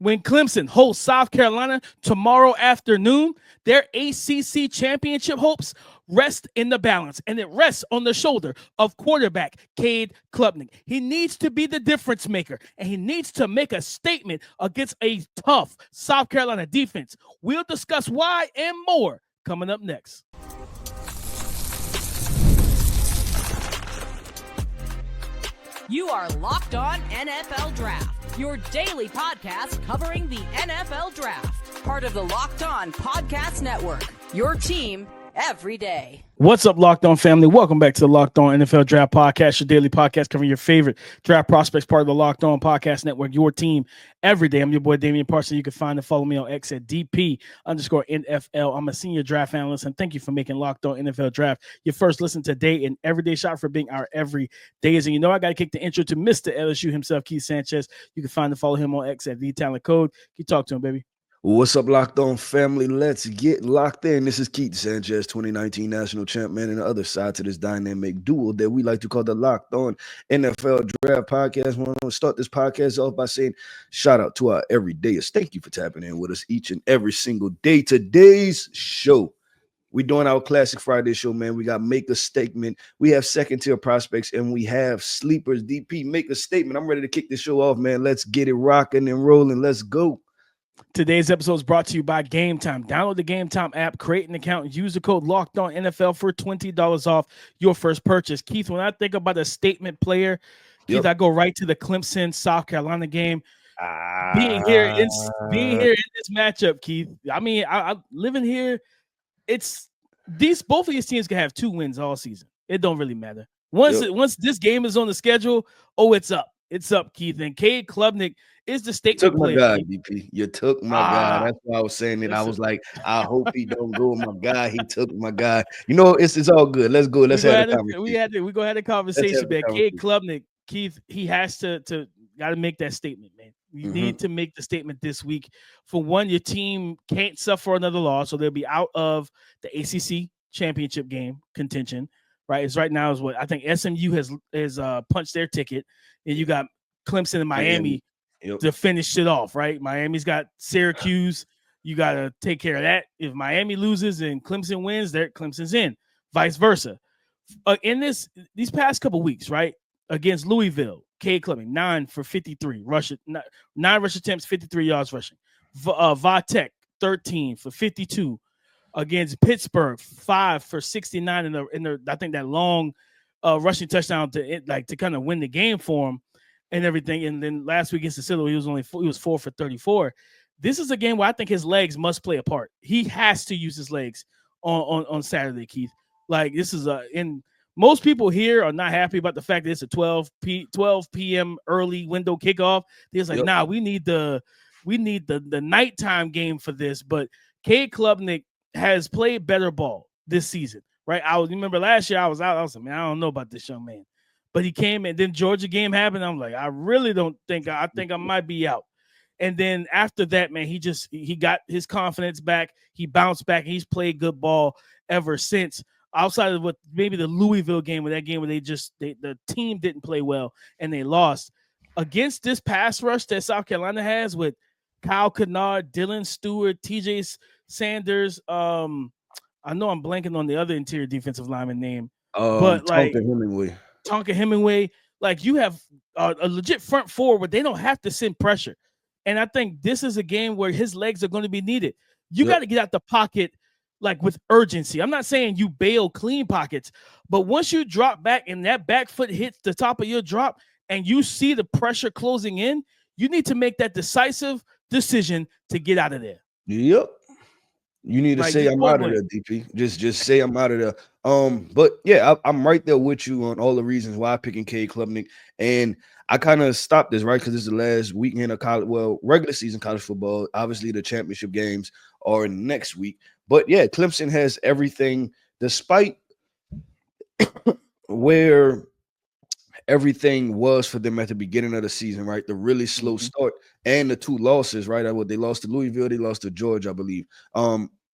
when Clemson hosts South Carolina tomorrow afternoon, their ACC championship hopes rest in the balance, and it rests on the shoulder of quarterback Cade Klubnik. He needs to be the difference maker, and he needs to make a statement against a tough South Carolina defense. We'll discuss why and more coming up next. You are Locked On NFL Draft, your daily podcast covering the NFL Draft. Part of the Locked On Podcast Network, your team every day. What's up, Locked On family? Welcome back to the Locked On NFL Draft Podcast, your daily podcast covering your favorite draft prospects, part of the Locked On Podcast Network, your team every day. I'm your boy, Damian Parson. You can find and follow me on X at DP_NFL. I'm a senior draft analyst, and thank you for making Locked On NFL Draft your first listen today and everyday shot for being our everydays. And you know I got to kick the intro to Mr. LSU himself, Keith Sanchez. You can find and follow him on X at TheTalentCode. You talk to him, baby. What's up, Locked On family? Let's get locked in. This is Keith Sanchez, 2019 national champ, man, and the other side to this dynamic duo that we like to call the Locked On NFL Draft Podcast. I want to start this podcast off by saying shout out to our everydayers. Thank you for tapping in with us each and every single day. Today's show, we're doing our Classic Friday show, man. We got Make a Statement. We have second-tier prospects, and we have sleepers. DP, make a statement. I'm ready to kick this show off, man. Let's get it rocking and rolling. Let's go. Today's episode is brought to you by Gametime. Download the Gametime app, create an account, and use the code LOCKEDONNFL for $20 off your first purchase. Keith, when I think about a statement player, Keith, I go right to the Clemson South Carolina game. Being here in this matchup, Keith. I mean, I living here. It's both of these teams can have 2 wins all season. It don't really matter. Once this game is on the schedule, it's up. It's up, Keith. And Cade Klubnik is the statement player. You took my guy, DP. You took my guy. That's why I was saying it. I was like, I hope he don't go with my guy. He took my guy. You know, it's all good. Let's go. Let's have a conversation. We go ahead a conversation, man. Cade Klubnik, Keith, he has to got to make that statement, man. You need to make the statement this week. For one, your team can't suffer another loss, so they'll be out of the ACC championship game contention. Right, it's right now is what I think SMU has punched their ticket, and you got Clemson and Miami to finish it off. Right, Miami's got Syracuse. You got to take care of that. If Miami loses and Clemson wins, Clemson's in. Vice versa. In these past couple weeks, right, against Louisville, Cade Klubnik 9 for 53 rush, 9 rush attempts, 53 yards rushing. Vatek 13 for 52. Against Pittsburgh, 5 for 69 in the I think that long rushing touchdown to kind of win the game for him and everything. And then last week against the Citadel, he was 4 for 34. This is a game where I think his legs must play a part. He has to use his legs on Saturday, Keith. Like this is and most people here are not happy about the fact that it's a 12 p.m. early window kickoff. They're like, nah, we need the nighttime game for this. But Cade Klubnik has played better ball this season, right? I remember last year I was out. I was like, man, I don't know about this young man. But he came and then Georgia game happened. I'm like, I really don't think I think I might be out. And then after that, man, he got his confidence back. He bounced back. And he's played good ball ever since. Outside of what maybe the Louisville game, where the team didn't play well and they lost against this pass rush that South Carolina has with Kyle Kennard, Dylan Stewart, TJ Sanders. I know I'm blanking on the other interior defensive lineman name, but like Tonka Hemingway, like you have a legit front forward where they don't have to send pressure. And I think this is a game where his legs are going to be needed. You got to get out the pocket like with urgency. I'm not saying you bail clean pockets, but once you drop back and that back foot hits the top of your drop and you see the pressure closing in, you need to make that decisive decision to get out of there. Yep. You need to say I'm out of there, DP. Just say I'm out of there. But yeah, I'm right there with you on all the reasons why I'm picking Cade Klubnik. And I kind of stopped this, right? Because this is the last weekend of regular season college football. Obviously, the championship games are next week. But yeah, Clemson has everything, despite where everything was for them at the beginning of the season, right? The really slow start and the 2 losses, right? They lost to Louisville, they lost to Georgia, I believe.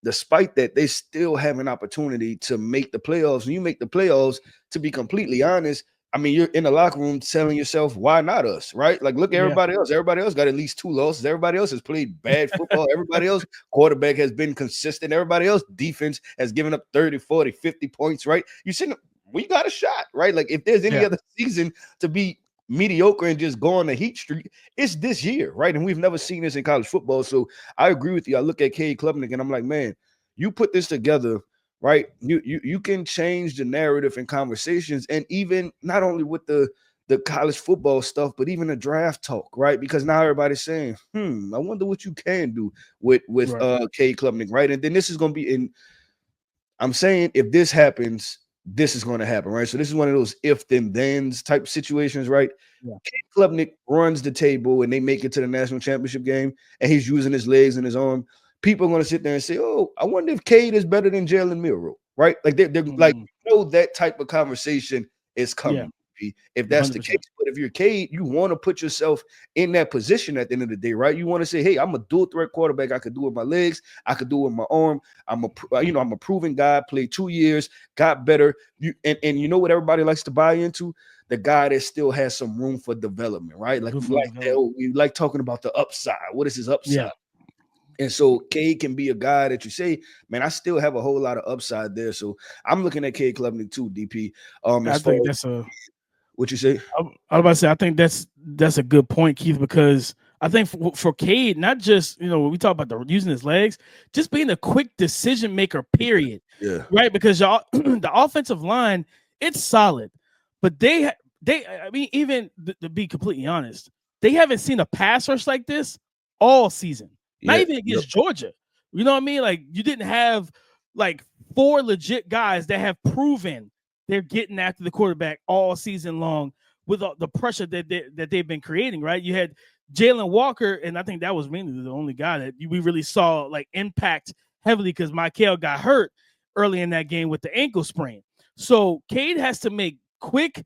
Despite that, they still have an opportunity to make the playoffs. And you make the playoffs, to be completely honest, I mean, you're in the locker room telling yourself, why not us, right? Like, look at everybody else. Everybody else got at least 2 losses. Everybody else has played bad football. Everybody else, quarterback has been consistent. Everybody else, defense has given up 30, 40, 50 points, right? You said, we got a shot, right? Like, if there's any other season to be mediocre and just go on the heat streak, it's this year, right? And we've never seen this in college football. So I agree with you. I look at Cade Klubnik and I'm like, man, you put this together, right? You can change the narrative and conversations, and even not only with the college football stuff, but even the draft talk, right? Because now everybody's saying, I wonder what you can do with Cade Klubnik, right? And then this is going to be in. I'm saying if this happens, this is going to happen, right? So this is one of those if then thens type situations, right? Yeah. Cade Klubnik runs the table and they make it to the national championship game, and he's using his legs and his arm. People are going to sit there and say, "Oh, I wonder if Cade is better than Jalen Milroe," right? Like they're like, that type of conversation is coming. Yeah. If that's 100%. The case, but if you're Cade, you want to put yourself in that position at the end of the day, right? You want to say, "Hey, I'm a dual threat quarterback. I could do it with my legs. I could do it with my arm. I'm a proven guy. Played 2 years, got better. And you know what everybody likes to buy into? The guy that still has some room for development, right? Like we like talking about the upside. What is his upside? Yeah. And so Cade can be a guy that you say, man, I still have a whole lot of upside there. So I'm looking at Cade Klubnik too, DP. I think that's what you say? I was about to say, I think that's a good point, Keith, because I think for Cade, not just, when we talk about using his legs, just being a quick decision maker, period. Yeah. Right. Because the offensive line, it's solid, but I mean, even to be completely honest, they haven't seen a pass rush like this all season. Not even against Georgia. You know what I mean? Like, you didn't have like 4 legit guys that have proven they're getting after the quarterback all season long with the pressure that they've been creating, right? You had Jalen Walker, and I think that was mainly the only guy that we really saw like impact heavily because Michael got hurt early in that game with the ankle sprain. So Cade has to make quick,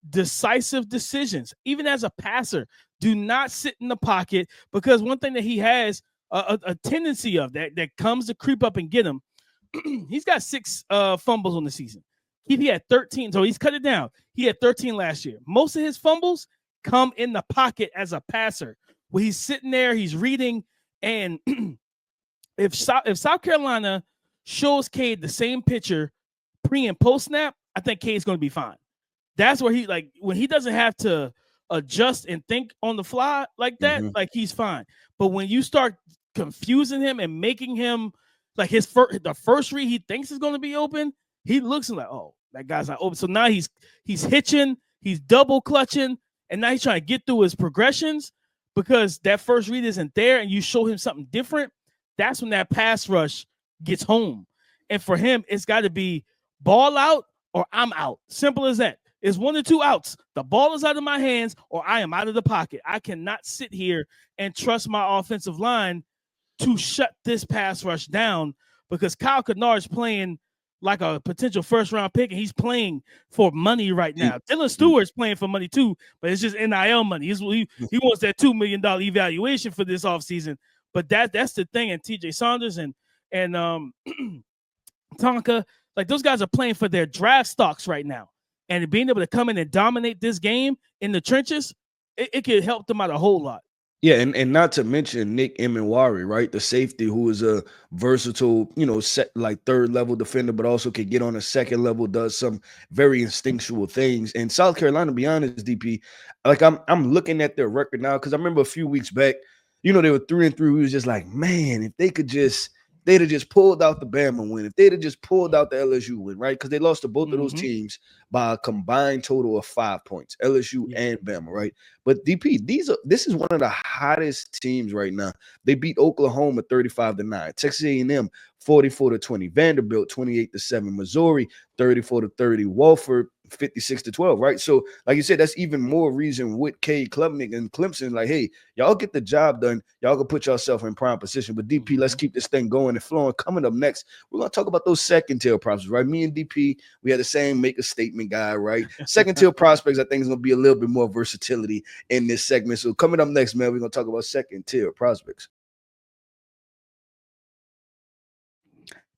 decisive decisions, even as a passer. Do not sit in the pocket, because one thing that he has a tendency of that comes to creep up and get him. He's got 6 fumbles on the season. He had 13, so he's cut it down. He had 13 last year. Most of his fumbles come in the pocket as a passer, where he's sitting there, he's reading, and if South Carolina shows Cade the same picture pre and post snap, I think Cade's going to be fine. That's where when he doesn't have to adjust and think on the fly like that, like he's fine. But when you start confusing him and making him like the first read he thinks is going to be open, he looks like, oh, that guy's not open. So now he's hitching, he's double clutching, and now he's trying to get through his progressions because that first read isn't there, and you show him something different. That's when that pass rush gets home. And for him, it's got to be ball out or I'm out. Simple as that. It's 1 or 2 outs. The ball is out of my hands or I am out of the pocket. I cannot sit here and trust my offensive line to shut this pass rush down, because Kyle Kennard's playing like a potential first-round pick, and he's playing for money right now. Dylan Stewart's playing for money too, but it's just NIL money. He wants that $2 million evaluation for this offseason. But that's the thing. And TJ Saunders and Tonka, like those guys are playing for their draft stocks right now. And being able to come in and dominate this game in the trenches, it could help them out a whole lot. Yeah, and not to mention Nick Emenwari, right? The safety who is a versatile, set like 3rd level defender, but also can get on a 2nd level, does some very instinctual things. And South Carolina, to be honest, DP, like I'm looking at their record now, because I remember a few weeks back, they were 3-3. We was just like, man, if they'd have just pulled out the Bama win, if they'd have just pulled out the LSU win, right? Because they lost to both of those teams by a combined total of 5 points, LSU and Bama, right? But DP, this is one of the hottest teams right now. They beat Oklahoma 35-9, Texas A&M 44-20, Vanderbilt 28-7, Missouri 34-30, Wofford 56-12, right? So, like you said, that's even more reason with Cade Klubnik and Clemson, like, hey, y'all get the job done. Y'all can put yourself in prime position. But DP, let's keep this thing going and flowing. Coming up next, we're going to talk about those second-tier prospects, right? Me and DP, we had the same make a statement guy, right? Second-tier prospects, I think, is going to be a little bit more versatility in this segment. So coming up next, man, we're going to talk about second-tier prospects.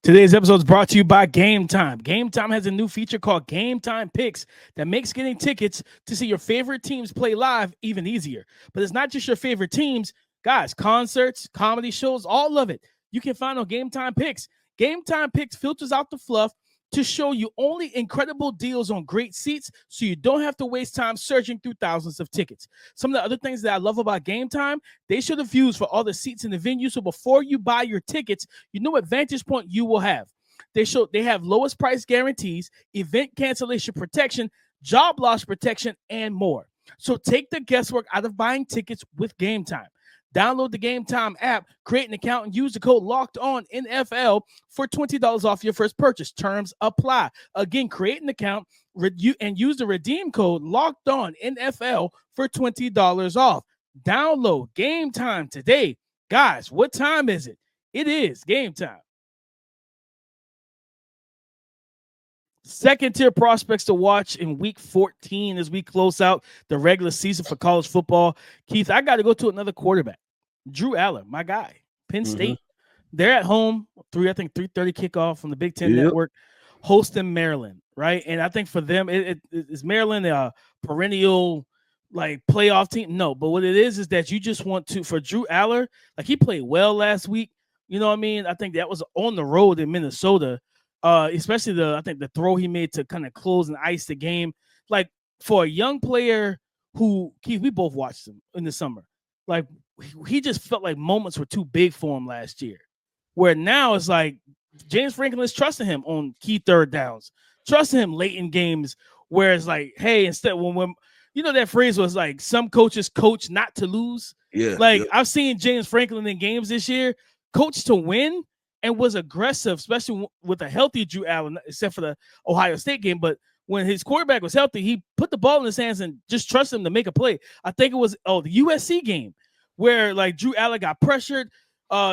Today's episode is brought to you by Gametime. Gametime has a new feature called Gametime Picks that makes getting tickets to see your favorite teams play live even easier. But it's not just your favorite teams. Guys, concerts, comedy shows, all of it. You can find on Gametime Picks. Gametime Picks filters out the fluff to show you only incredible deals on great seats so you don't have to waste time searching through thousands of tickets. Some of the other things that I love about Gametime, they show the views for all the seats in the venue, so before you buy your tickets, you know what vantage point you will have. They have lowest price guarantees, event cancellation protection, job loss protection, and more. So take the guesswork out of buying tickets with Gametime. Download the Gametime app, create an account, and use the code LOCKEDONNFL for $20 off your first purchase. Terms apply. Again, create an account and use the redeem code LOCKEDONNFL for $20 off. Download Gametime today. Guys, what time is it? It is Gametime. Second-tier prospects to watch in Week 14 as we close out the regular season for college football. Keith, I got to go to another quarterback. Drew Allen, my guy, Penn State. They're at home, 3:30 kickoff from the Big Ten Network, hosting Maryland, right? And I think for them, is Maryland a perennial like playoff team? No, but what it is that you just want to, for Drew Allen, like he played well last week. You know what I mean? I think that was on the road in Minnesota. Especially the throw he made to kind of close and ice the game. Like for a young player who, Keith, we both watched him in the summer. Like he just felt like moments were too big for him last year. Where now it's like James Franklin is trusting him on key third downs, trusting him late in games. Where it's like, hey, instead when you know that phrase was like some coaches coach not to lose. Yeah. Like I've seen James Franklin in games this year, coach to win. And was aggressive, especially with a healthy Drew Allen, except for the Ohio State game. But when his quarterback was healthy, he put the ball in his hands and just trusted him to make a play. I think it was the USC game where like Drew Allen got pressured.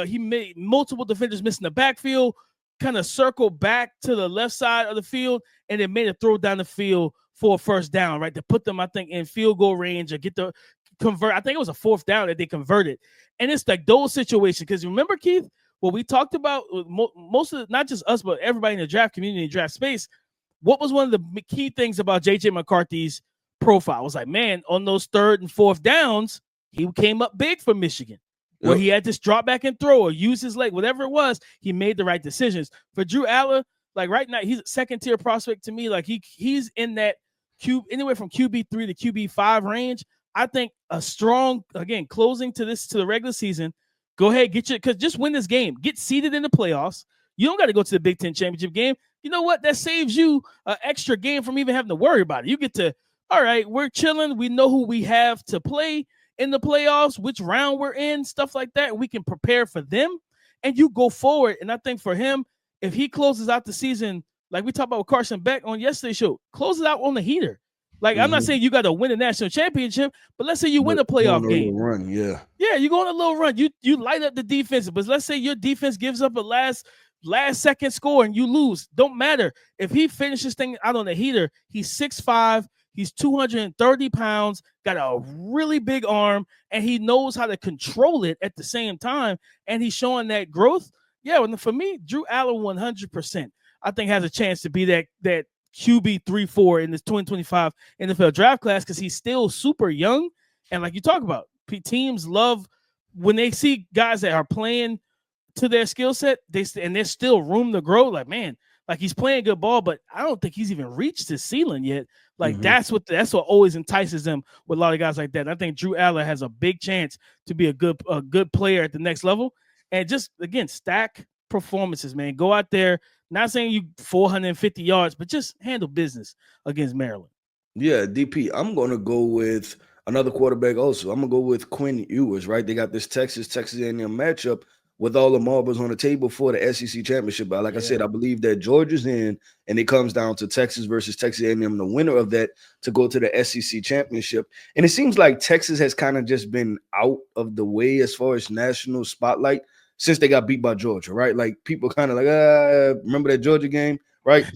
He made multiple defenders miss in the backfield, kind of circled back to the left side of the field, and then made a throw down the field for a first down, right? To put them, I think, in field goal range or get the convert. I think it was a fourth down that they converted. And it's like those situations. Because remember, Keith, what we talked about, most of not just us, but everybody in the draft community, draft space, what was one of the key things about J.J. McCarthy's profile? It was like, man, on those third and fourth downs, he came up big for Michigan, where he had this drop back and throw or use his leg, whatever it was, he made the right decisions. For Drew Allen, like right now, he's a second-tier prospect to me. Like he's in that anywhere from QB3 to QB5 range. I think a strong, again, closing to the regular season. Go ahead, because just win this game. Get seeded in the playoffs. You don't got to go to the Big Ten championship game. You know what? That saves you an extra game from even having to worry about it. You get to, all right, we're chilling. We know who we have to play in the playoffs, which round we're in, stuff like that. And we can prepare for them. And you go forward. And I think for him, if he closes out the season, like we talked about with Carson Beck on yesterday's show, close it out on the heater. Like, I'm not saying you got to win a national championship, but let's say you win a playoff game. Run, yeah, you go on a little run. You light up the defense, but let's say your defense gives up a last second score and you lose. Don't matter. If he finishes thing out on the heater, he's 6'5", he's 230 pounds, got a really big arm, and he knows how to control it at the same time, and he's showing that growth. Yeah, and for me, Drew Allen 100%, I think has a chance to be that QB 3-4 in this 2025 NFL draft class because he's still super young. And like you talk about, teams love when they see guys that are playing to their skill set, and there's still room to grow. Like, man, like he's playing good ball, but I don't think he's even reached his ceiling yet. Like that's what always entices them with a lot of guys like that. And I think Drew Allen has a big chance to be a good player at the next level. And just again, stack performances, man. Go out there. Not saying you 450 yards, but just handle business against Maryland. Yeah, DP, I'm going to go with another quarterback also. I'm going to go with Quinn Ewers, right? They got this Texas A&M matchup with all the marbles on the table for the SEC championship. But like I said, I believe that Georgia's in, and it comes down to Texas versus Texas A&M, the winner of that to go to the SEC championship. And it seems like Texas has kind of just been out of the way as far as national spotlight since they got beat by Georgia, right? Like people kind of like, remember that Georgia game, right?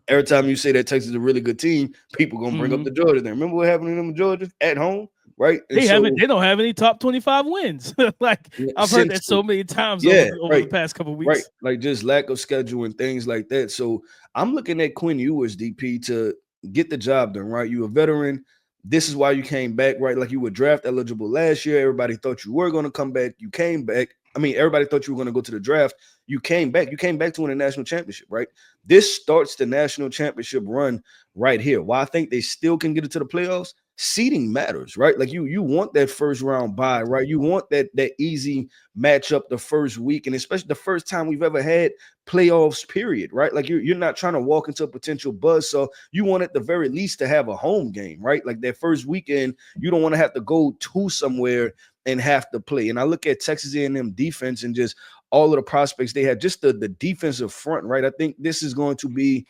Every time you say that Texas is a really good team, people going to bring up the Georgia thing. Remember what happened to them in Georgia at home? right? And they don't have any top 25 wins. Like I've heard that so many times over the past couple of weeks. Right, like just lack of schedule and things like that. So I'm looking at Quinn Ewers, DP, to get the job done, right? You a veteran. This is why you came back, right? Like you were draft eligible last year. Everybody thought you were going to come back. You came back. I mean, everybody thought you were going to go to the draft. You came back. You came back to win a national championship, right? This starts the national championship run right here. Why I think they still can get it to the playoffs. Seeding matters, right? Like you want that first round bye, right? You want that easy matchup the first week, and especially the first time we've ever had playoffs, period, right? Like you're not trying to walk into a potential buzz, so you want at the very least to have a home game, right? Like that first weekend, you don't want to have to go to somewhere and have to play. And I look at Texas A&M defense and just all of the prospects they have, just the defensive front, right? I think this is going to be,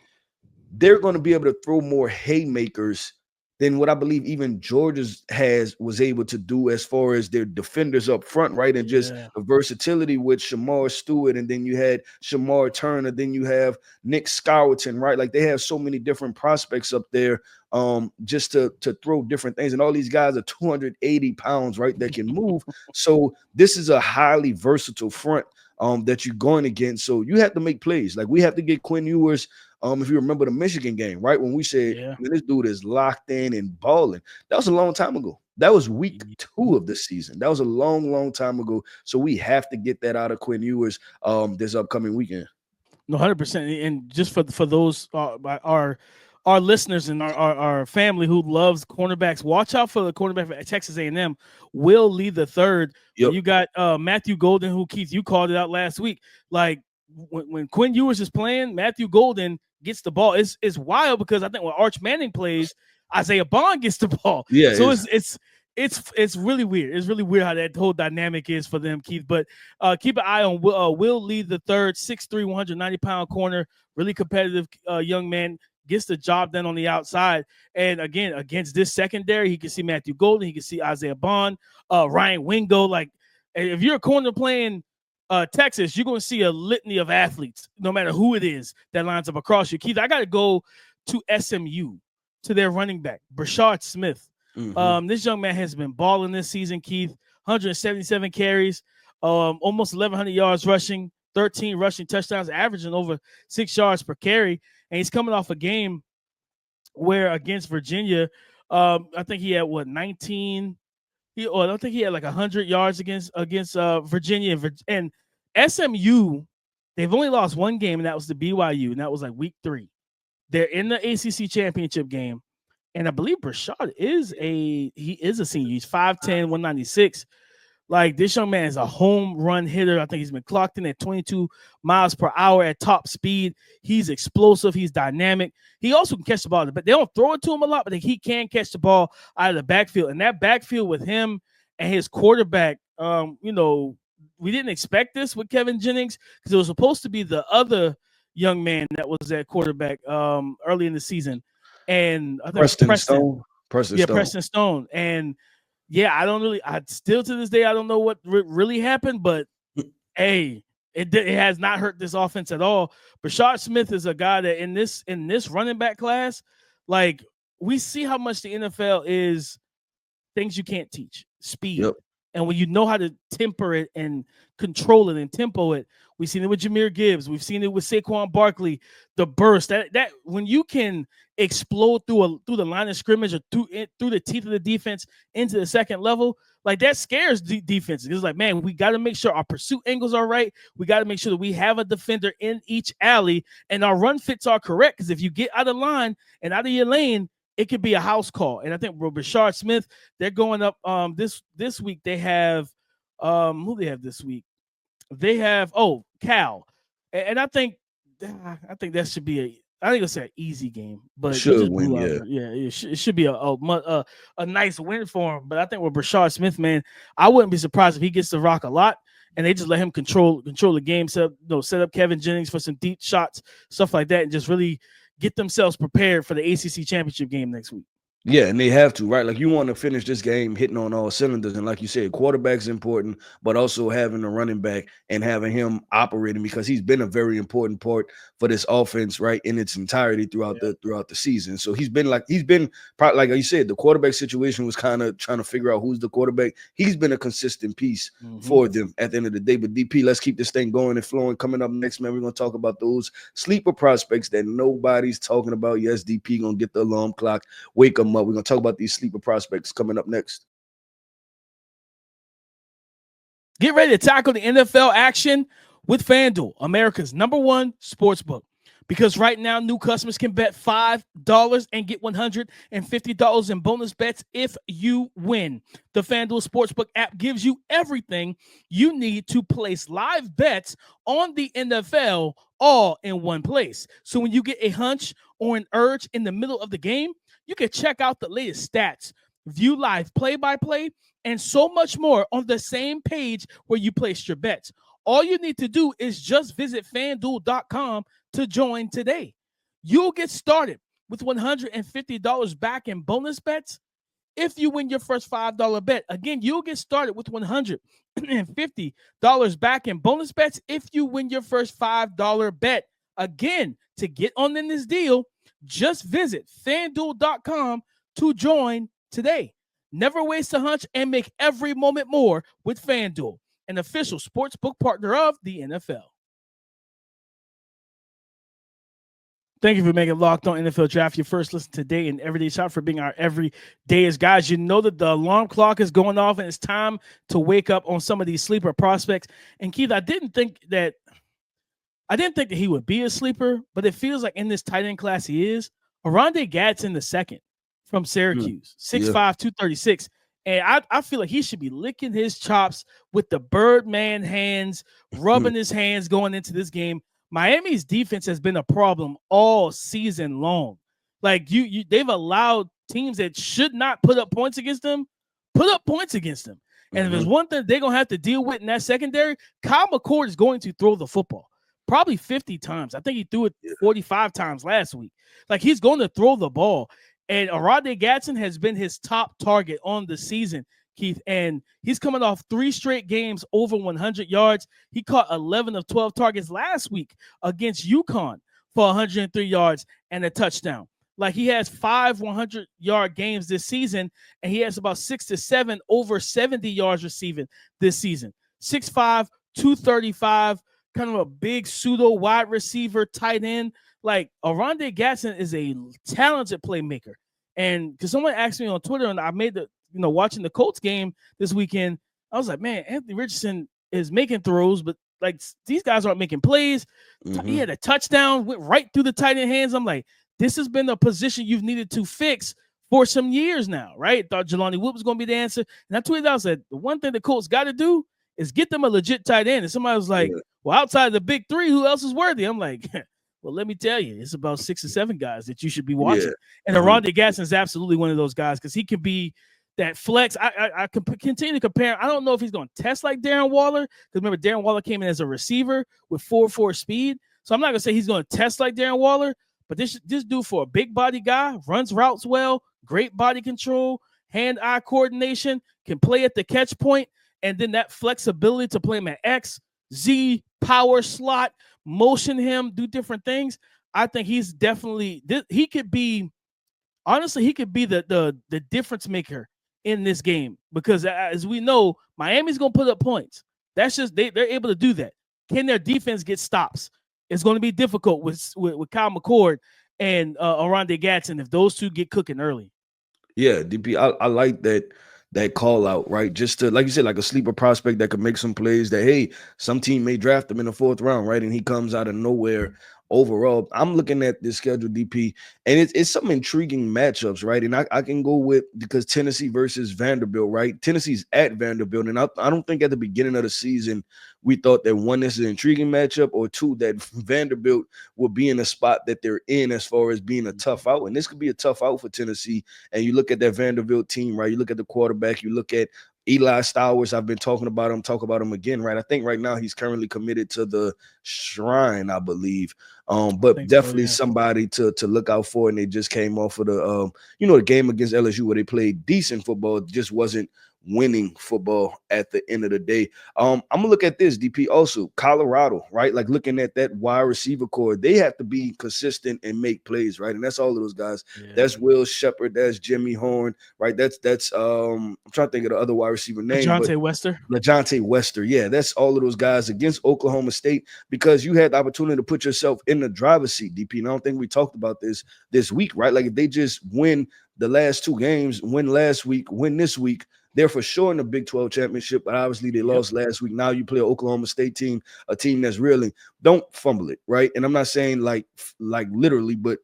they're going to be able to throw more haymakers than what I believe even Georgia's was able to do as far as their defenders up front, right? And just the versatility with Shamar Stewart, and then you had Shamar Turner, then you have Nick Scowerton, right? Like they have so many different prospects up there just to throw different things. And all these guys are 280 pounds, right? That can move. So this is a highly versatile front that you're going against. So you have to make plays. Like we have to get Quinn Ewers. If you remember the Michigan game, right? When we said, man, this dude is locked in and balling. That was a long time ago. That was week 2 of the season. That was a long, long time ago. So we have to get that out of Quinn Ewers this upcoming weekend. No, 100%. And just for those our listeners and our family who loves cornerbacks, watch out for the cornerback at Texas A&M. Will Lee the third. Yep. You got Matthew Golden, who Keith, you called it out last week. Like when Quinn Ewers is playing, Matthew Golden gets the ball. It's wild because I think when Arch Manning plays, Isaiah Bond gets the ball. Yeah. So it's really weird. It's really weird how that whole dynamic is for them, Keith. But keep an eye on Will Lee the third, 6'3", 190-pound corner, really competitive young man. Gets the job done on the outside. And again, against this secondary, he can see Matthew Golden. He can see Isaiah Bond, Ryan Wingo. Like, if you're a corner playing Texas, you're going to see a litany of athletes, no matter who it is that lines up across you. Keith, I got to go to SMU, to their running back, Brashard Smith. This young man has been balling this season, Keith. 177 carries, almost 1,100 yards rushing, 13 rushing touchdowns, averaging over 6 yards per carry. And he's coming off a game where against Virginia, I think he had 19. I don't think he had like 100 yards against Virginia and SMU. They've only lost one game, and that was the BYU, and that was like week 3. They're in the ACC championship game, and I believe Brashard is a senior. He's 5'10", 196. Like, this young man is a home run hitter. I think he's been clocked in at 22 miles per hour at top speed. He's explosive. He's dynamic. He also can catch the ball, but they don't throw it to him a lot, but he can catch the ball out of the backfield. And that backfield with him and his quarterback, we didn't expect this with Kevin Jennings because it was supposed to be the other young man that was at quarterback early in the season. And I think Preston Stone. And I still to this day, I don't know what really happened, but hey, it has not hurt this offense at all. Brashard Smith is a guy that in this running back class, like, we see how much the NFL is things you can't teach, speed. Yep. And when you know how to temper it and control it and tempo it, we've seen it with Jahmyr Gibbs. We've seen it with Saquon Barkley, the burst. That when you can explode through the line of scrimmage or through the teeth of the defense into the second level, like, that scares defenses. It's like, man, we got to make sure our pursuit angles are right. We got to make sure that we have a defender in each alley and our run fits are correct. Because if you get out of line and out of your lane, it could be a house call. And I think Brashard Smith, they're going up this week. They have who they have this week? They have Cal. And I think that should be it's an easy game, but should win. It should be a nice win for him. But I think with Brashard Smith, man, I wouldn't be surprised if he gets to rock a lot and they just let him control the game, set up Kevin Jennings for some deep shots, stuff like that, and just really get themselves prepared for the ACC championship game next week. Yeah, and they have to, right? Like you want to finish this game hitting on all cylinders. And like you said, quarterback's important, but also having a running back and having him operating because he's been a very important part for this offense, right, in its entirety throughout the season. So he's been probably like you said, the quarterback situation was kind of trying to figure out who's the quarterback. He's been a consistent piece for them at the end of the day. But DP, let's keep this thing going and flowing. Coming up next, man, we're gonna talk about those sleeper prospects that nobody's talking about. Yes, DP gonna get the alarm clock. Wake them up. We're going to talk about these sleeper prospects coming up next. Get ready to tackle the NFL action with FanDuel, America's #1 sportsbook. Because right now, new customers can bet $5 and get $150 in bonus bets if you win. The FanDuel Sportsbook app gives you everything you need to place live bets on the NFL all in one place. So when you get a hunch or an urge in the middle of the game, you can check out the latest stats, view live play-by-play, and so much more on the same page where you placed your bets. All you need to do is just visit FanDuel.com to join today. You'll get started with $150 back in bonus bets if you win your first $5 bet. Again, you'll get started with $150 back in bonus bets if you win your first $5 bet. Again, to get on in this deal, just visit FanDuel.com to join today. Never waste a hunch and make every moment more with FanDuel, an official sportsbook partner of the NFL. Thank you for making Locked On NFL Draft your first listen today and everyday shot, for being our everydayers. Guys, you know that the alarm clock is going off and it's time to wake up on some of these sleeper prospects. And Keith, I didn't think that he would be a sleeper, but it feels like in this tight end class he is. Oronde Gadsden II from Syracuse, 6'5", 236. And I feel like he should be licking his chops with the Birdman hands, rubbing his hands going into this game. Miami's defense has been a problem all season long. Like they've allowed teams that should not put up points against them, put up points against them. And if there's one thing they're going to have to deal with in that secondary, Kyle McCord is going to throw the football probably 50 times. I think he threw it 45 times last week. Like, he's going to throw the ball. And Oronde Gadsden has been his top target on the season, Keith, and he's coming off 3 straight games over 100 yards. He caught 11 of 12 targets last week against UConn for 103 yards and a touchdown. Like, he has 5 100-yard games this season, and he has about 6 to 7 over 70 yards receiving this season. 6'5", 235, kind of a big pseudo wide receiver, tight end. Like, Oronde Gadsden is a talented playmaker. And because someone asked me on Twitter, and I made watching the Colts game this weekend, I was like, man, Anthony Richardson is making throws, but like, these guys aren't making plays. He had a touchdown, went right through the tight end hands. I'm like, this has been a position you've needed to fix for some years now, right? Thought Jelani Wood was going to be the answer. And I tweeted out, I said, the one thing the Colts got to do is get them a legit tight end. And somebody was like, well, outside of the big 3, who else is worthy? I'm like, well, let me tell you, it's about 6 or 7 guys that you should be watching. And Oronde Gadsden is absolutely one of those guys, because he can be that flex. I can continue to compare. I don't know if he's going to test like Darren Waller, because remember, Darren Waller came in as a receiver with 4.4 speed. So I'm not going to say he's going to test like Darren Waller, but this dude, for a big body guy, runs routes well, great body control, hand-eye coordination, can play at the catch point, and then that flexibility to play him at X, Z, power slot, motion him, do different things. I think he's definitely he could be the difference maker in this game, because as we know, Miami's going to put up points. That's just they're able to do that. Can their defense get stops? It's going to be difficult with Kyle McCord and Oronde Gadsden if those two get cooking early. Yeah, DP, I like that call out, right? Just to, like you said, like a sleeper prospect that could make some plays that, hey, some team may draft him in the 4th round, right? And he comes out of nowhere. Overall, I'm looking at this schedule, DP, and it's some intriguing matchups, right? And I can go with, because Tennessee versus Vanderbilt, right? Tennessee's at Vanderbilt, and I don't think at the beginning of the season we thought that, 1, this is an intriguing matchup, or 2, that Vanderbilt will be in a spot that they're in as far as being a tough out. And this could be a tough out for Tennessee. And you look at that Vanderbilt team, right? You look at the quarterback, you look at Eli Stowers, I've been talking about him, talk about him again, right? I think right now he's currently committed to the Shrine, I believe. But definitely somebody to look out for. And they just came off of the the game against LSU where they played decent football. It just wasn't winning football at the end of the day. I'm gonna look at this, DP. Also, Colorado, right? Like looking at that wide receiver core, they have to be consistent and make plays, right? And that's all of those guys. Yeah. That's Will Shepard, that's Jimmy Horn, right? That's I'm trying to think of the other wide receiver name. LeJohntay Wester. Yeah, that's all of those guys against Oklahoma State, because you had the opportunity to put yourself in the driver's seat, DP. And I don't think we talked about this week, right? Like if they just win the last 2 games, win last week, win this week, they're for sure in the Big 12 championship, but obviously they lost last week. Now you play an Oklahoma State team, a team that's reeling. Don't fumble it, right? And I'm not saying like literally, but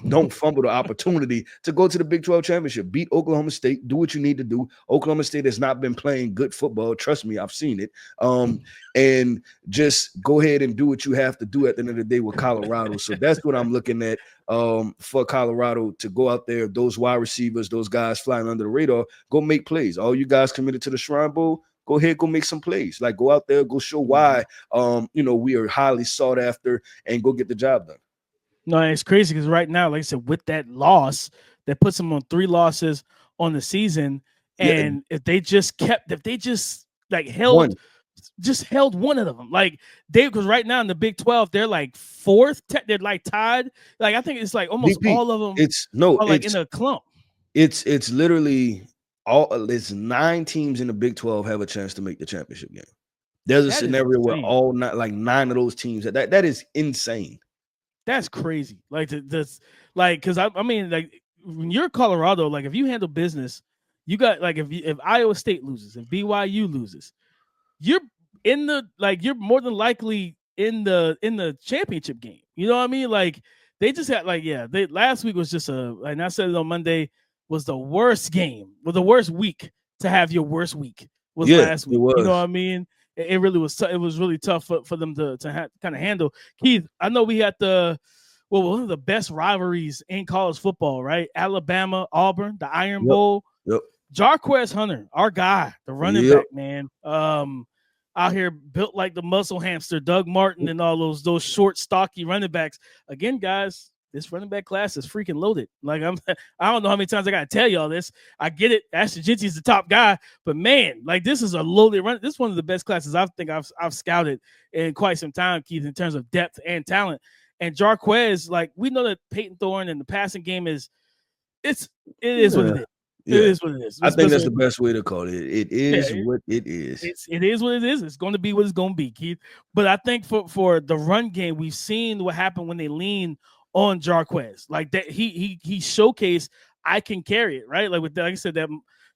don't fumble the opportunity to go to the Big 12 championship. Beat Oklahoma State. Do what you need to do. Oklahoma State has not been playing good football. Trust me, I've seen it. And just go ahead and do what you have to do at the end of the day with Colorado. So that's what I'm looking at for Colorado to go out there. Those wide receivers, those guys flying under the radar, go make plays. All you guys committed to the Shrine Bowl, go ahead, go make some plays. Like go out there, go show why we are highly sought after, and go get the job done. No, it's crazy because right now, like I said, with that loss, that puts them on 3 losses on the season. And if they just held one of them, like because right now in the Big 12, they're like 4th, they're like tied. Like I think it's like almost DP, all of them. It's in a clump. It's literally it's 9 teams in the Big 12 have a chance to make the championship game. There's a scenario where all 9 of those teams that is insane. That's crazy. Like because I mean, like when you're Colorado, like if you handle business, you got like if Iowa State loses, if BYU loses, you're you're more than likely in the championship game. You know what I mean? Like they just had last week was just and I said it on Monday, was the worst game, the worst week to have your worst week was last week. You know what I mean? It really was. It was really tough for them to kind of handle. Keith, I know we had one of the best rivalries in college football, right? Alabama, Auburn, the Iron Bowl. Yep. Jarquez Hunter, our guy, the running back, man. Out here built like the muscle hamster, Doug Martin, and all those short, stocky running backs. Again, guys, this running back class is freaking loaded. Like I don't know how many times I gotta tell y'all this. I get it. Ashton Jeanty is the top guy, but man, like this is a loaded run. This is one of the best classes I think I've scouted in quite some time, Keith, in terms of depth and talent. And Jarquez, like we know that Peyton Thorne and the passing game it is what it is. Yeah. It is what it is. I think that's the best way to call it. It is what it is. It is what it is. It's going to be what it's going to be, Keith. But I think for the run game, we've seen what happened when they lean on Jarquez. Like that, he showcased I can carry it, right? Like I said, that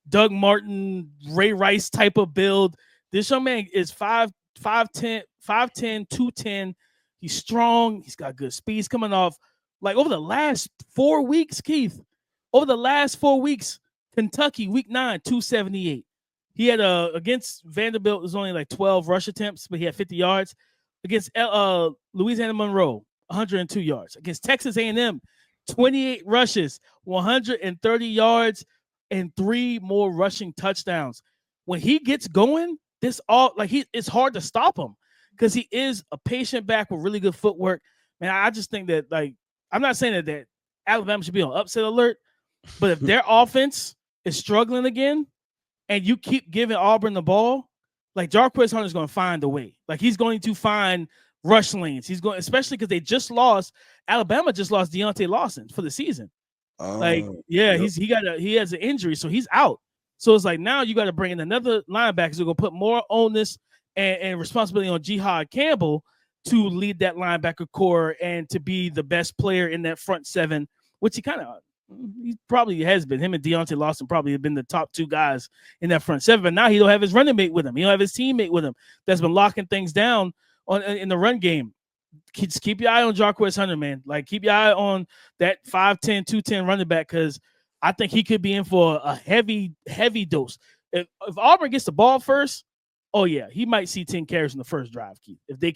Doug Martin, Ray Rice type of build. This young man is 5'10", 210. He's strong. He's got good speed. He's coming off like over the last 4 weeks, Keith. Over the last 4 weeks, Kentucky, week 9, 278. He had against Vanderbilt, it was only like 12 rush attempts, but he had 50 yards. Against Louisiana Monroe, 102 yards. Against Texas A&M, 28 rushes, 130 yards, and 3 more rushing touchdowns. When he gets going, it's hard to stop him because he is a patient back with really good footwork. Man, I just think that I'm not saying that Alabama should be on upset alert, but if their offense is struggling again and you keep giving Auburn the ball, like Jarquez Hunter is going to find a way. Like he's going to find rush lanes. He's going, especially because Alabama just lost Deontay Lawson for the season. He has an injury, so he's out. So it's like now you got to bring in another linebacker who's going to put more onus and responsibility on Jihad Campbell to lead that linebacker core and to be the best player in that front 7, which he probably has been. Him and Deontay Lawson probably have been the top 2 guys in that front 7. But now he don't have his running mate with him. He don't have his teammate with him that's been locking things down in the run game. Just keep your eye on Jarquez Hunter, man. Like keep your eye on that 5'10", 210 running back because I think he could be in for a heavy, heavy dose. If Auburn gets the ball first, oh yeah, he might see 10 carries in the first drive, Keith. If they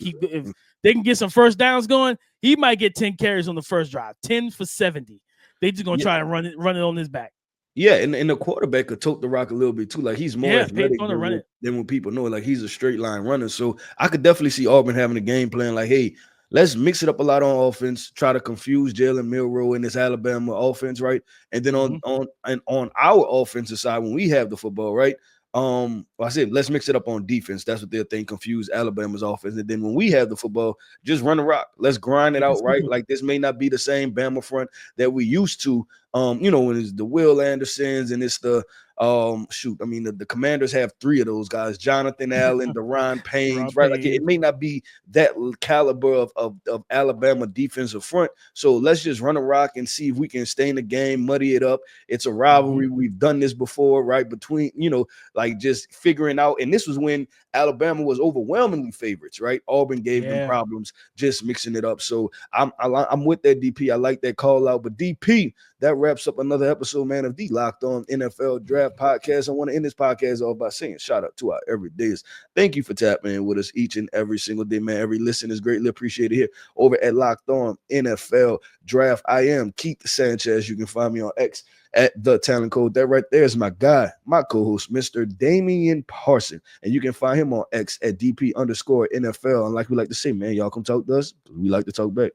can get some first downs going, he might get 10 carries on the first drive, 10 for 70. They just gonna try to run it on his back. Yeah, and the quarterback could tote the rock a little bit too. Like he's more athletic Payton to run it. than when people know it. Like he's a straight line runner. So I could definitely see Auburn having a game plan like, hey, let's mix it up a lot on offense, try to confuse Jalen Milroe in this Alabama offense, right? And then on our offensive side, when we have the football, right? I said let's mix it up on defense. That's what they'll think, confuse Alabama's offense. And then when we have the football, just run the rock. Let's grind it out, right? Like this may not be the same Bama front that we used to. When it's the Will Andersons and it's the the Commanders have 3 of those guys: Jonathan Allen, Deron Payne, right? Like it may not be that caliber of Alabama defensive front. So let's just run a rock and see if we can stay in the game, muddy it up. It's a rivalry. We've done this before, right? Between like just figuring out. And this was when Alabama was overwhelmingly favorites, right? Auburn gave them problems, just mixing it up. So I'm with that, DP. I like that call out. But DP, that wraps up another episode, man, of the Locked On NFL Draft Podcast. I want to end this podcast off by saying shout out to our everydays. Thank you for tapping in with us each and every single day, man. Every listen is greatly appreciated here over at Locked On NFL Draft. I am Keith Sanchez. You can find me on X at The Talent Code. That right there is my guy, my co-host, Mr. Damian Parson. And you can find him on X at DP_NFL. And like we like to say, man, y'all come talk to us. We like to talk back.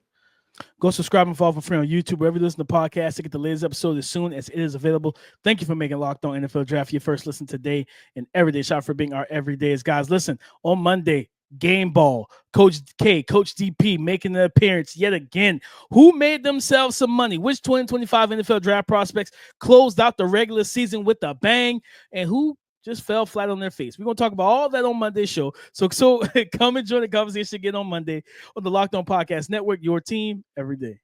Go subscribe and follow for free on YouTube, wherever you listen to podcasts to get the latest episode as soon as it is available. Thank you for making Locked On NFL Draft your first listen today and every day. Shout out for being our everydays. Guys, listen, on Monday, Game Ball, Coach K, Coach DP making an appearance yet again. Who made themselves some money? Which 2025 NFL Draft prospects closed out the regular season with a bang? And who just fell flat on their face? We're going to talk about all that on Monday's show. So come and join the conversation again on Monday on the Locked On Podcast Network, your team every day.